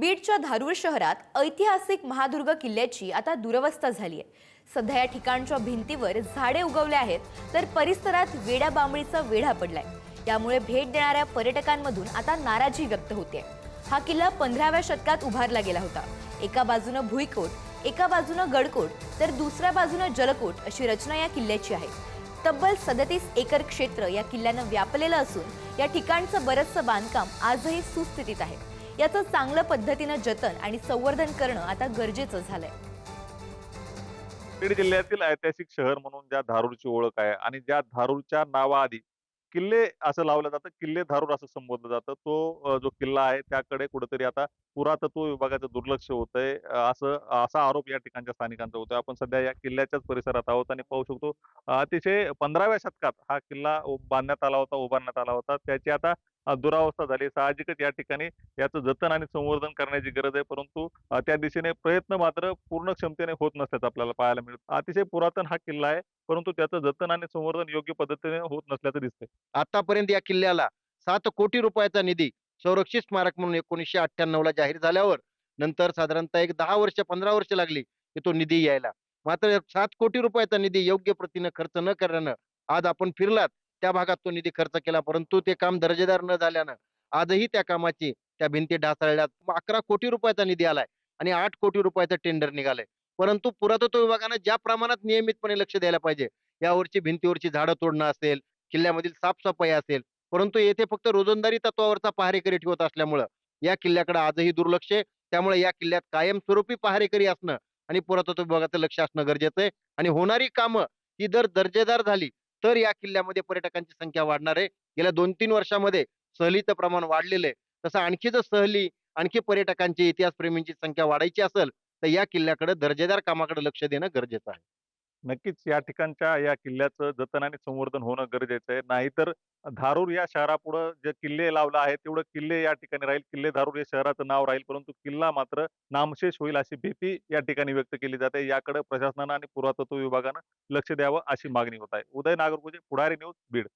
बीडच्या धारूर शहरात ऐतिहासिक महादुर्ग किल्ल्याची आता दुरवस्था झाली आहे। सध्या या ठिकाणच्या भिंतीवर झाडे उगवले आहेत, तर परिसरात वेड्या बांबळीचा वेढा पडलाय। यामुळे भेट देणाऱ्या पर्यटकांमधून आता नाराजी व्यक्त होते। हा किल्ला 15व्या शतकात उभारला गेला होता। एका बाजूने भुईकोट, एका बाजूने गडकोट, तर दुसऱ्या बाजूने जलकोट अशी रचना या किल्ल्याची आहे। तब्बल 37 एकर क्षेत्र या किल्ल्याने व्यापलेलं असून या ठिकाणचं बरचसं बांधकाम आजही सुस्थितीत आहे। याचं चांगल्या पद्धतीने जतन आणि संवर्धन करणं आता गरजेचं झालंय। बीड जिल्ह्यातील ऐतिहासिक शहर म्हणून ज्या धारूरची ओळख आहे आणि ज्या धारूरच्या नावाआधी किल्ले असं लावलं जातं, किल्ले धारूर असं संबोधलं जातं, तो जो किल्ला आहे त्याकडे कुठेतरी आता पुरातत्व विभागाचं दुर्लक्ष होतंय, असा आरोप या ठिकाणच्या स्थानिकांचा होतोय। आपण सध्या या किल्ल्याच्याच परिसरात आहोत आणि पाहू शकतो अतिशय 15व्या शतकात हा किल्ला बांधण्यात आला होता, उभारण्यात आला होता। त्याची आता दुरावस्था झाली। साहजिकच या ठिकाणी याचं जतन आणि संवर्धन करण्याची गरज आहे, परंतु त्या दिशेने प्रयत्न मात्र पूर्ण क्षमतेने होत नसल्याचं आपल्याला पाहायला मिळतं। अतिशय पुरातन हा किल्ला आहे, परंतु त्याचं जतन आणि संवर्धन योग्य पद्धतीने होत नसल्याचं दिसतंय। आतापर्यंत या किल्ल्याला 7 कोटी रुपयाचा निधी संरक्षित स्मारक म्हणून 1998 ला जाहीर झाल्यावर नंतर साधारणतः एक 10 वर्ष 15 वर्ष लागली की तो निधी यायला। मात्र 7 कोटी रुपयाचा निधी योग्य प्रतीने खर्च न करण्यानं आज आपण फिरलात त्या भागात तो निधी खर्च केला, परंतु ते काम दर्जेदार न झाल्यानं आजही त्या कामाची त्या भिंती ढासळल्यात। 11 कोटी रुपयाचा निधी आलाय आणि 8 कोटी रुपयाचं टेंडर निघालंय, परंतु पुरातत्व विभागानं ज्या प्रमाणात नियमितपणे लक्ष द्यायला पाहिजे, यावरची भिंतीवरची झाडं तोडणं असेल, किल्ल्यामधील साफसफाई असेल, परंतु येथे फक्त रोजंदारी तत्वावरचा पहारेकरी ठेवत असल्यामुळं या किल्ल्याकडे आजही दुर्लक्ष आहे। त्यामुळे या किल्ल्यात कायमस्वरूपी पहारेकरी असणं आणि पुरातत्व विभागाचं लक्ष असणं गरजेचं आहे आणि होणारी कामं ही जर दर्जेदार झाली तर या किल्ल्यामध्ये पर्यटकांची संख्या वाढणार आहे। गेल्या 2-3 वर्षामध्ये सहलीचं प्रमाण वाढलेलं आहे, तसं आणखी जर सहली, आणखी पर्यटकांची, इतिहासप्रेमींची संख्या वाढायची असेल तर या किल्ल्याकडे दर्जेदार कामाकडे लक्ष देणं गरजेचं आहे। नक्कीच या ठिकाणच्या या किल्ल्याचं जतन आणि संवर्धन होणं गरजेचं आहे। नाहीतर धारूर या शहरापुढं जे किल्ले लावलं आहे तेवढं किल्ले या ठिकाणी राहील, किल्ले धारूर हे शहराचं नाव राहील, परंतु किल्ला मात्र नामशेष होईल अशी भीती या ठिकाणी व्यक्त केली जाते। याकडे प्रशासनानं आणि पुरातत्व विभागानं लक्ष द्यावं अशी मागणी होत आहे। उदय नागरगोजे, पुढारी न्यूज, बीड।